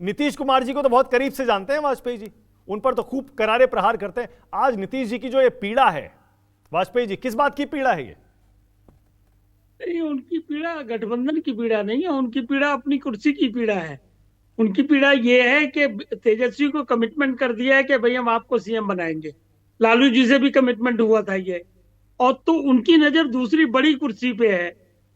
नीतीश कुमार जी को तो बहुत करीब से जानते हैं वाजपेयी जी, उन पर तो खूब करारे प्रहार करते हैं। आज नीतीश जी की जो ये पीड़ा है, वाजपेयी जी, किस बात की पीड़ा है ये? नहीं, उनकी पीड़ा गठबंधन की पीड़ा नहीं है, उनकी पीड़ा अपनी कुर्सी की पीड़ा है। उनकी पीड़ा ये है कि तेजस्वी को कमिटमेंट कर दिया है कि भाई हम आपको सीएम बनाएंगे। लालू जी से भी कमिटमेंट हुआ था ये। और तो उनकी नजर दूसरी बड़ी कुर्सी पे है।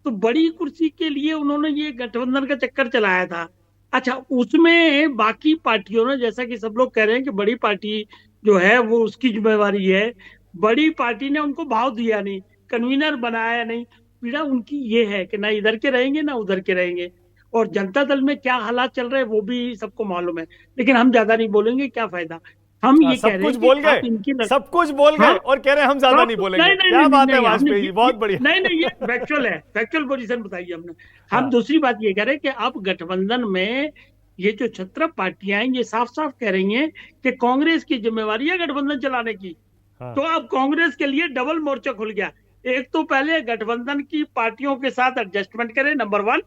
तो बड़ी कुर्सी के लिए उन्होंने ये गठबंधन का चक्कर चलाया था। अच्छा, उसमें बाकी पार्टियों ने, जैसा कि सब लोग कह रहे हैं कि बड़ी पार्टी जो है वो उसकी जिम्मेवारी है, बड़ी पार्टी ने उनको भाव दिया नहीं, कन्वीनर बनाया नहीं। पीड़ा उनकी ये है कि ना इधर के रहेंगे ना उधर के रहेंगे। और जनता दल में क्या हालात चल रहे हैं वो भी सबको मालूम है। लेकिन हम ज्यादा नहीं बोलेंगे, क्या फायदा। हम ये कह सब रहे कुछ हैं कि बोल गए, आप इनकी सब कुछ बोल हाँ, गए और कह रहे हैं हम ज्यादा नहीं नहीं बोलेंगे। नहीं क्या नहीं नहीं बात है नहीं, हमने वाजपेयी जी, बहुत बढ़िया। नहीं नहीं, ये फैक्चुअल है, फैक्चुअल पोजीशन बताई हमने। हम हाँ दूसरी बात ये कह रहे हैं कि अब गठबंधन में ये जो 17 पार्टियां हैं ये साफ साफ कह रही हैं कि कांग्रेस की जिम्मेवारी है गठबंधन चलाने की। हाँ। तो अब कांग्रेस के लिए डबल मोर्चा खुल गया। एक तो पहले गठबंधन की पार्टियों के साथ एडजस्टमेंट करे, नंबर वन,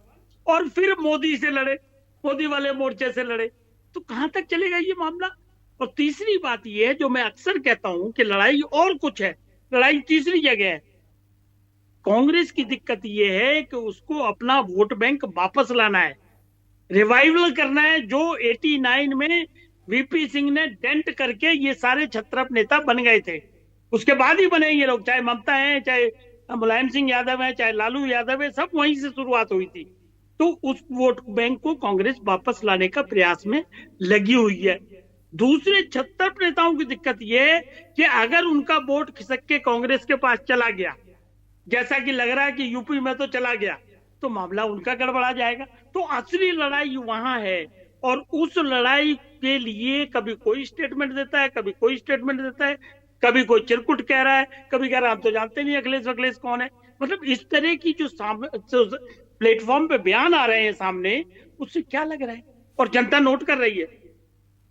और फिर मोदी से लड़े, मोदी वाले मोर्चे से लड़े। तो कहां तक चलेगा ये मामला। और तीसरी बात ये है जो मैं अक्सर कहता हूं कि लड़ाई और कुछ है, लड़ाई तीसरी जगह है। कांग्रेस की दिक्कत ये है कि उसको अपना वोट बैंक वापस लाना है, रिवाइवल करना है। जो 89 में वीपी सिंह ने डेंट करके ये सारे छत्रप नेता बन गए थे, उसके बाद ही बने ये लोग, चाहे ममता है, चाहे मुलायम सिंह यादव है, चाहे लालू यादव है, सब वहीं से शुरुआत हुई थी। तो उस वोट बैंक को कांग्रेस वापस लाने का प्रयास में लगी हुई है। दूसरे 76 नेताओं की दिक्कत यह है कि अगर उनका वोट खिसक के कांग्रेस के पास चला गया, जैसा कि लग रहा है कि यूपी में तो चला गया, तो मामला उनका गड़बड़ा जाएगा। तो असली लड़ाई वहां है। और उस लड़ाई के लिए कभी कोई स्टेटमेंट देता है, कभी कोई स्टेटमेंट देता है, कभी कोई चिरकुट कह रहा है, कभी कह रहा है हम तो जानते नहीं अखिलेश वखिलेश कौन है। मतलब इस तरह की जो प्लेटफॉर्म पे बयान आ रहे हैं सामने, उससे क्या लग रहा है। और जनता नोट कर रही है।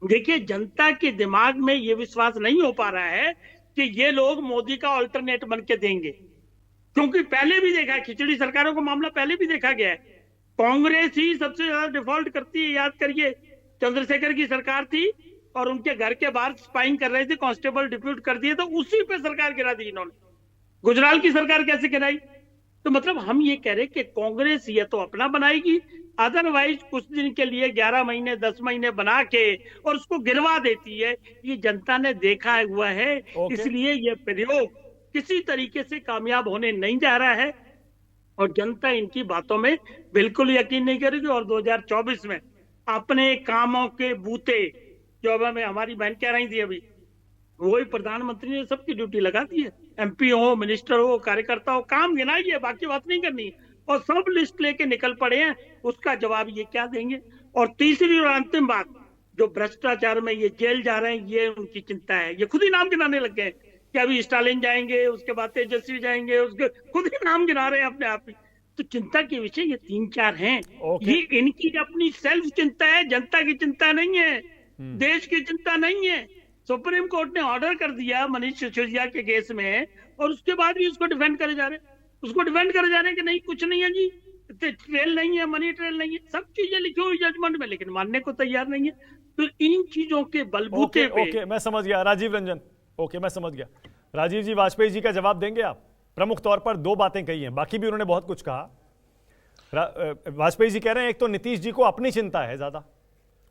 देखिए, जनता के दिमाग में ये विश्वास नहीं हो पा रहा है कि ये लोग मोदी का ऑल्टरनेट बन के देंगे। क्योंकि पहले भी देखा है, खिचड़ी सरकारों का मामला पहले भी देखा गया है। कांग्रेस ही सबसे ज्यादा डिफॉल्ट करती है। याद करिए, चंद्रशेखर की सरकार थी और उनके घर के बाहर स्पाइंग कर रहे थे, कांस्टेबल डिप्यूट कर दिए, तो उसी पे सरकार गिरा दी इन्होंने। गुजराल की सरकार कैसे गिराई। तो मतलब हम ये कह रहे कि कांग्रेस ये तो अपना बनाएगी, अदरवाइज कुछ दिन के लिए 11 महीने 10 महीने बना के और उसको गिरवा देती है। ये जनता ने देखा हुआ है। ओके। इसलिए ये प्रयोग किसी तरीके से कामयाब होने नहीं जा रहा है। और जनता इनकी बातों में बिल्कुल यकीन नहीं करेगी। और 2024 में अपने कामों के बूते, जो अब हमें हमारी बहन कह रही थी अभी, वही प्रधानमंत्री ने सबकी ड्यूटी लगा दी है। एमपी हो, मिनिस्टर हो, कार्यकर्ता हो, काम गिनाइए, बाकी बात नहीं करनी है। और सब लिस्ट लेके निकल पड़े हैं, उसका जवाब ये क्या देंगे। और तीसरी और अंतिम बात, जो भ्रष्टाचार में ये जेल जा रहे हैं, ये उनकी चिंता है। ये खुद ही नाम गिनाने लग गए कि अभी स्टालिन जाएंगे, उसके बाद तेजस्वी जाएंगे, उसके खुद ही नाम गिना रहे हैं अपने आप ही। तो चिंता के विषय ये 3-4 हैं। ओके। ये इनकी अपनी सेल्फ चिंता है, जनता की चिंता नहीं है, देश की चिंता नहीं है। सुप्रीम कोर्ट ने ऑर्डर कर दिया मनीष सिसोदिया के केस में, और उसके बाद भी उसको डिफेंड करे जा रहे हैं। उसको डिफेंड करे जा रहे हैं कि नहीं कुछ नहीं है जी, ट्रेल नहीं है, मनी ट्रेल नहीं है, सब चीजें लिखी हुई जजमेंट में, लेकिन मानने को तैयार नहीं है। तो इन चीजों के ओके बलबूते पे ओके, मैं समझ गया राजीव रंजन। ओके, मैं समझ गया। राजीव जी, वाजपेयी जी का जवाब देंगे आप? प्रमुख तौर पर दो बातें कही हैं, बाकी भी उन्होंने बहुत कुछ कहा। वाजपेयी जी कह रहे हैं एक तो नीतीश जी को अपनी चिंता है ज्यादा,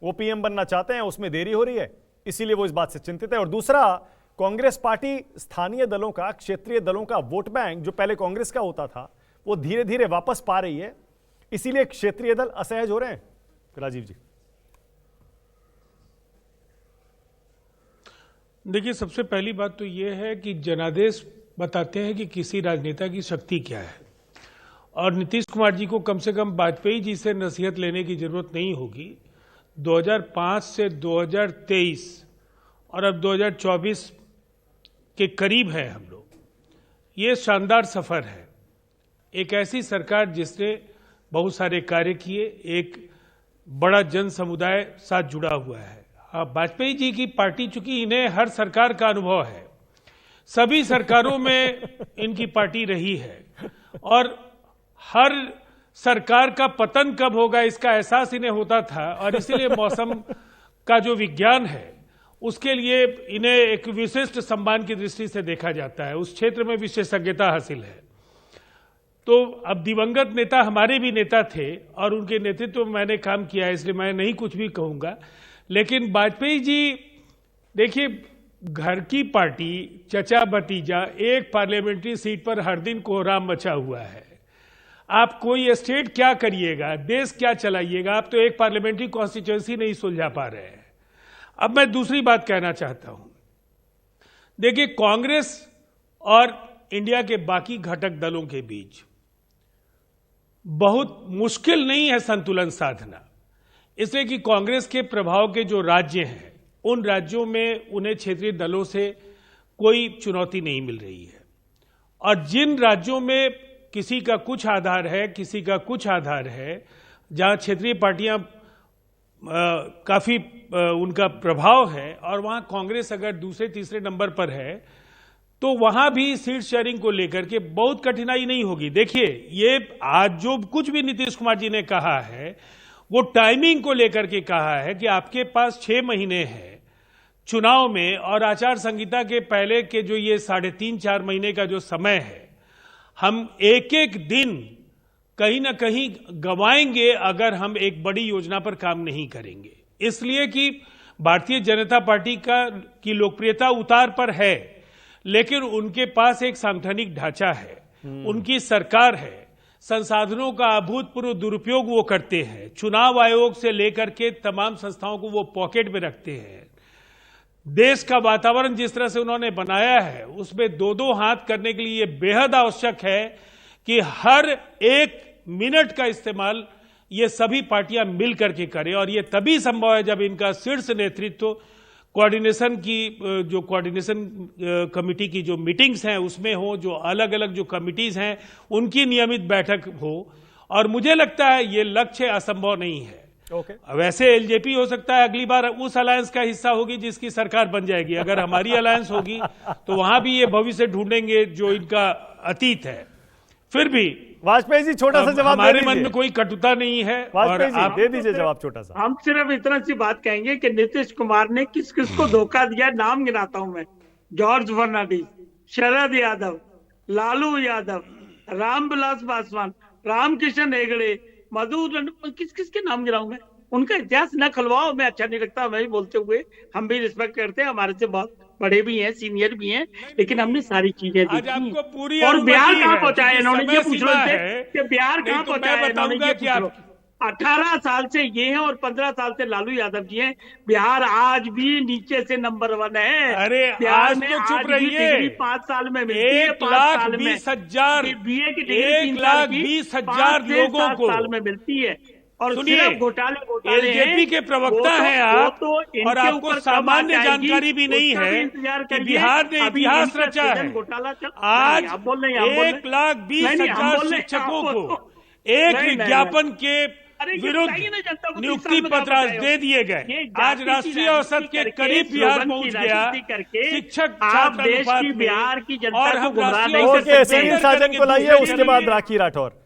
वो पीएम बनना चाहते हैं, उसमें देरी हो रही है, इसीलिए वो इस बात से चिंतित है। और दूसरा, कांग्रेस पार्टी स्थानीय दलों का, क्षेत्रीय दलों का वोट बैंक जो पहले कांग्रेस का होता था, वो धीरे धीरे वापस पा रही है, इसीलिए क्षेत्रीय दल असहज हो रहे हैं। राजीव जी। देखिए, सबसे पहली बात तो यह है कि जनादेश बताते हैं कि किसी राजनेता की शक्ति क्या है। और नीतीश कुमार जी को कम से कम वाजपेयी जी से नसीहत लेने की जरूरत नहीं होगी। 2005 से 2023 और अब 2024 के करीब है हम लोग। ये शानदार सफर है। एक ऐसी सरकार जिसने बहुत सारे कार्य किए, एक बड़ा जन समुदाय साथ जुड़ा हुआ है। वाजपेयी जी की पार्टी, चूंकि इन्हें हर सरकार का अनुभव है, सभी सरकारों में इनकी पार्टी रही है और हर सरकार का पतन कब होगा इसका एहसास इन्हें होता था, और इसीलिए मौसम का जो विज्ञान है उसके लिए इन्हें एक विशिष्ट सम्मान की दृष्टि से देखा जाता है, उस क्षेत्र में विशेषज्ञता हासिल है। तो अब दिवंगत नेता हमारे भी नेता थे और उनके नेतृत्व में मैंने काम किया है, इसलिए मैं नहीं कुछ भी कहूंगा। लेकिन वाजपेयी जी, देखिए, घर की पार्टी, चचा भतीजा, एक पार्लियामेंट्री सीट पर हर दिन कोहराम मचा हुआ है। आप कोई स्टेट क्या करिएगा, देश क्या चलाइएगा, आप तो एक पार्लियामेंट्री कॉन्स्टिट्यूएंसी नहीं सुलझा पा रहे हैं। अब मैं दूसरी बात कहना चाहता हूं। देखिए, कांग्रेस और इंडिया के बाकी घटक दलों के बीच बहुत मुश्किल नहीं है संतुलन साधना, इसलिए कि कांग्रेस के प्रभाव के जो राज्य हैं उन राज्यों में उन्हें क्षेत्रीय दलों से कोई चुनौती नहीं मिल रही है, और जिन राज्यों में किसी का कुछ आधार है, किसी का कुछ आधार है, जहां क्षेत्रीय पार्टियां काफी उनका प्रभाव है और वहां कांग्रेस अगर दूसरे तीसरे नंबर पर है, तो वहां भी सीट शेयरिंग को लेकर के बहुत कठिनाई नहीं होगी। देखिए, ये आज जो कुछ भी नीतीश कुमार जी ने कहा है वो टाइमिंग को लेकर के कहा है कि आपके पास 6 महीने हैं चुनाव में, और आचार संहिता के पहले के जो ये 3.5-4 महीने का जो समय है, हम एक एक दिन कहीं ना कहीं गंवाएंगे अगर हम एक बड़ी योजना पर काम नहीं करेंगे। इसलिए कि भारतीय जनता पार्टी की लोकप्रियता उतार पर है, लेकिन उनके पास एक सांगठनिक ढांचा है, उनकी सरकार है, संसाधनों का अभूतपूर्व दुरुपयोग वो करते हैं, चुनाव आयोग से लेकर के तमाम संस्थाओं को वो पॉकेट में रखते हैं। देश का वातावरण जिस तरह से उन्होंने बनाया है उसमें दो हाथ करने के लिए बेहद आवश्यक है कि हर एक मिनट का इस्तेमाल ये सभी पार्टियां मिल करके करें, और ये तभी संभव है जब इनका शीर्ष नेतृत्व कोऑर्डिनेशन कमेटी की जो मीटिंग्स हैं उसमें हो, जो अलग अलग जो कमिटीज हैं उनकी नियमित बैठक हो, और मुझे लगता है ये लक्ष्य असंभव नहीं है। वैसे एलजेपी हो सकता है अगली बार उस अलायंस का हिस्सा होगी जिसकी सरकार बन जाएगी, अगर हमारी अलायंस होगी तो वहां भी ये भविष्य ढूंढेंगे जो इनका अतीत है। फिर भी वाजपेयी जी, छोटा सा जवाब हमारे मन में कोई कटुता नहीं है, और आप दे दीजिए जवाब छोटा सा। हम सिर्फ इतना सी बात कहेंगे कि नीतीश कुमार ने किस किस को धोखा दिया, नाम गिनाता हूं मैं। जॉर्ज फर्नांडिस, शरद यादव, लालू यादव, रामविलास पासवान, रामकिशन हेगड़े, मधु, किस किस के नाम गिनाऊं मैं? उनका इतिहास न खुलवाओ, मैं अच्छा नहीं लगता मैं भी बोलते हुए। हम भी रिस्पेक्ट करते हैं, हमारे से बहुत बड़े भी हैं, सीनियर भी हैं, लेकिन हमने सारी चीजें देखी। और बिहार कहाँ पहुंचा है इन्होंने, ये पूछ रहे थे कि बिहार कहाँ पहुंचा है इन्होंने, ये पूछ लो। 18 साल से ये हैं और 15 साल से लालू यादव जी हैं। बिहार आज भी नीचे से नंबर 1 है। अरे बिहार आज में तो चुप आज भी रहिए। डिग्री 5 साल में मिलती है, 5 साल में 1,20,000 बीए की डिग्री 1,20,000 लोगों को साल में मिलती है। और सुनिए, सिर्फ घोटाले एलजेपी के प्रवक्ता हैं आप, और आपको सामान्य जानकारी भी नहीं है कि बिहार ने इतिहास रचा है। आज 1,20,000 शिक्षकों को एक विज्ञापन के विरुद्ध नियुक्ति पत्र आज दे दिए गए। आज राष्ट्रीय औसत के करीब बिहार पहुंच गया शिक्षक छात्र अनुपात में, बिहार की जनता और हम राष्ट्रीय ओके, सुनील साजन को लाइए, उसके बाद राखी राठौर।